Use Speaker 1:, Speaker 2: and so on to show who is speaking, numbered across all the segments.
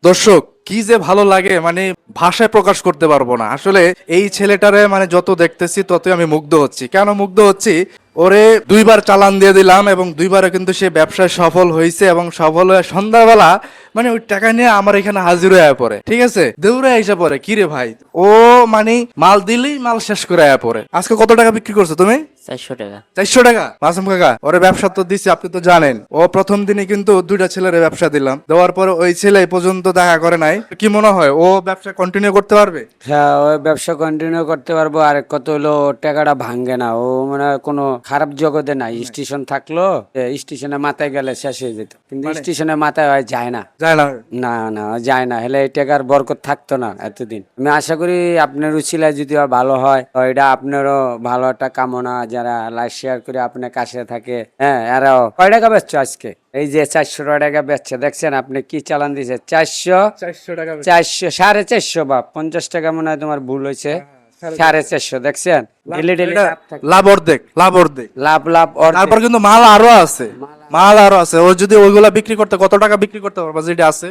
Speaker 1: দর্শক কি যে ভালো লাগে মানে ভাষায় প্রকাশ করতে পারবো না আসলে। এই ছেলেটারে মানে যত দেখতেছি ততই আমি মুগ্ধ হচ্ছি। কেন মুগ্ধ হচ্ছি? ওরে দুইবার চালান দিয়ে দিলাম এবং দুইবারে কিন্তু সে ব্যবসায় সফল হয়েছে এবং সফল হয়ে সন্ধ্যাবেলা মানে ওই টাকা নিয়ে আমার এখানে হাজির হয়ে পড়ে, ঠিক আছে, দৌড়ে এসে পড়ে কি রে ভাই, ও মানে মাল দিলেই মাল শেষ করে আয়া পড়ে। আজকে কত টাকা বিক্রি করছো তুমি?
Speaker 2: 400 টাকা।
Speaker 1: 400 টাকা? মাসুম কাকা ওরে ব্যবসা তো দিছি, আপনি তো জানেন। ও প্রথম দিনে কিন্তু দুইটা ছেলের ব্যবসা দিলাম, দেওয়ার পরে ওই ছেলে এই পর্যন্ত দেখা করে নাই। কি মনে হয় ও ব্যবসা কন্টিনিউ করতে পারবে?
Speaker 3: হ্যাঁ, ওই ব্যবসা কন্টিনিউ করতে পারবো। আর কত হলো ওর টাকাটা ভাঙ্গে না, ও মানে কোনো খারাপ জগতে নাই। স্টেশন থাকলো, স্টেশনে মাথায় গেলে শেষ হয়ে যেত, কিন্তু স্টেশনে মাথায় হয় যায় না।
Speaker 1: যায় না।
Speaker 3: না না, যায় না, হলে এই টাকার বরকত থাকতো না এতদিন। আমি আশা করি আপনার উছিলায় যদি ভালো হয়, তো এটা আপনারও ভালো একটা কামনা। যারা লাইক শেয়ার করে আপনার কাছে থাকে, হ্যাঁ, এরাও কয় টাকা বেচছো আজকে? এই যে 400 টাকা বেচছে, দেখছেন আপনি কি চালান দিছে? 400,
Speaker 1: 400 টাকা
Speaker 3: 400, 450 বা 50 টাকা মনে হয় তোমার ভুল হয়েছে। 450, দেখছেন? ডেলি ডেলি
Speaker 1: লাভ অর্ধেক, লাভ অর্ধেক।
Speaker 3: লাভ লাভ
Speaker 1: তারপর কিন্তু মাল আরো আছে, মাল আরো আছে। ও যদি ওইগুলা বিক্রি করতে কত টাকা বিক্রি করতে পারবা যেটা আছে?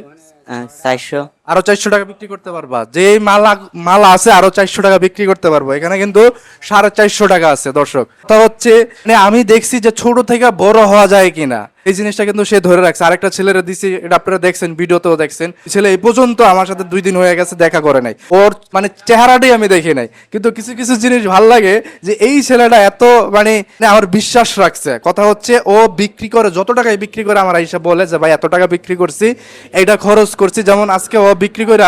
Speaker 2: 400।
Speaker 1: আরো 400 টাকা বিক্রি করতে পারবা। যে মাল মাল আছে আরো 400 টাকা বিক্রি করতে পারবো। এখানে কিন্তু 450 টাকা আছে। দর্শক কথা হচ্ছে মানে আমি দেখছি যে ছোট থেকে বড় হওয়া যায় কিনা, এই জিনিসটা কিন্তু সে ধরে রাখছে। আরেকটা ছেলেরা দিছি, এটা আপনারা দেখছেন, ভিডিওতেও দেখছেন। ছেলে এই পর্যন্ত আমার সাথে 2 দিন হয়ে গেছে, দেখা করে নাই। ওর মানে চেহারাটাই আমি দেখি নাই, কিন্তু কিছু কিছু জিনিস ভাল লাগে যে এই ছেলেটা এত মানে আমার বিশ্বাস রাখছে। কথা হচ্ছে ও বিক্রি করে, যত টাকায় বিক্রি করে আমার হিসাব বলে যে ভাই এত টাকা বিক্রি করছি, এটা খরচ করছি। যেমন আজকে ও বিক্রি করে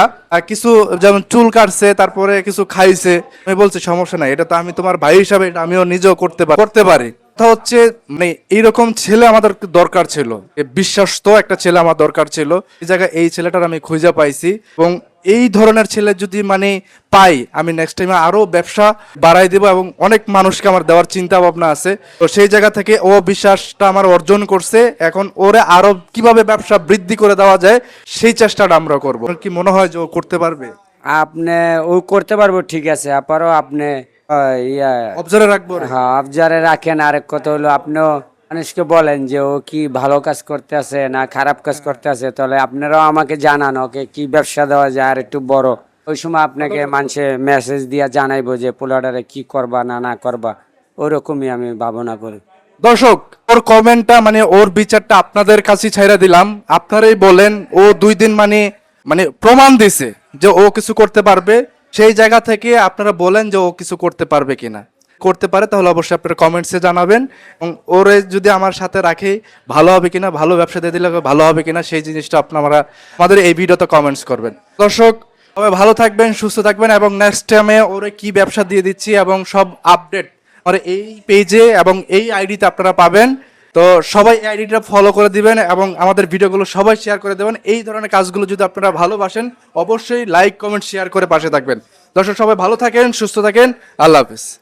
Speaker 1: কিছু যেমন চুল কাটছে, তারপরে কিছু খাইছে। আমি বলছি সমস্যা নাই, এটা তো আমি তোমার ভাই হিসাবে এটা আমিও নিজেও করতে পারি। কথা হচ্ছে মানে এইরকম ছেলে আমাদের দরকার ছিল, বিশ্বাস্ত একটা ছেলে আমার দরকার ছিল। এই জায়গায় এই ছেলেটার আমি খুঁজে পাইছি এবং এই ধরনের ছেলে যদি মানে পাই, আমি নেক্সট টাইমে আরো ব্যবসা বাড়াই দিব এবং অনেক মানুষকে আমার দেওয়ার চিন্তা ভাবনা আছে। তো সেই জায়গা থেকে ও বিশ্বাসটা আমার অর্জন করছে। এখন ওরে আরো কিভাবে ব্যবসা বৃদ্ধি করে দেওয়া যায় সেই চেষ্টাটা আমরা করবো। কি মনে হয় যে ও করতে পারবে?
Speaker 3: আপনি ও করতে পারবো, ঠিক আছে। আপারও আপনি
Speaker 1: অবজারে রাখবো রে।
Speaker 3: হ্যাঁ, অবজারে রাখেন। আরেক কথা হলো, আপনিও মানুষকে বলেন যে ও কি ভালো কাজ করতে আছে না খারাপ কাজ করতে আছে, তাহলে আপনারাও আমাকে জানান ওকে কি ব্যবসা দেওয়া যায় আর একটু বড়। ওই সময় আপনাকে মানুষে মেসেজ দিয়া জানাইবো যে পোলাডারে কি করবা না না করবা। ওরকমই আমি ভাবনা করি।
Speaker 1: দর্শক ওর কমেন্টটা মানে ওর বিচারটা আপনাদের কাছে ছাইরা দিলাম। আপনারাই বলেন, ও 2 দিন মানে মানে প্রমাণ দিছে যে ও কিছু করতে পারবে। সেই জায়গা থেকে আপনারা বলেন যে ও কিছু করতে পারবে কিনা। করতে পারে তাহলে অবশ্যই আপনারা কমেন্টসে জানাবেন। এবং ওরে যদি আমার সাথে রাখে ভালো হবে কিনা, ভালো ব্যবসা দিয়ে দিলে ভালো হবে কিনা, সেই জিনিসটা আপনারা আমাদের এই ভিডিওতে কমেন্টস করবেন। দর্শক সবাই ভালো থাকবেন, সুস্থ থাকবেন এবং নেক্সট টাইমে ওরে কি ব্যবসা দিয়ে দিচ্ছি এবং সব আপডেট আর এই পেজে এবং এই আইডিতে আপনারা পাবেন। তো সবাই এই আইডিটা ফলো করে দিবেন এবং আমাদের ভিডিওগুলো সবাই শেয়ার করে দেবেন। এই ধরনের কাজগুলো যদি আপনারা ভালোবাসেন অবশ্যই লাইক কমেন্ট শেয়ার করে পাশে থাকবেন। দর্শক সবাই ভালো থাকেন, সুস্থ থাকেন, আল্লাহ হাফেজ।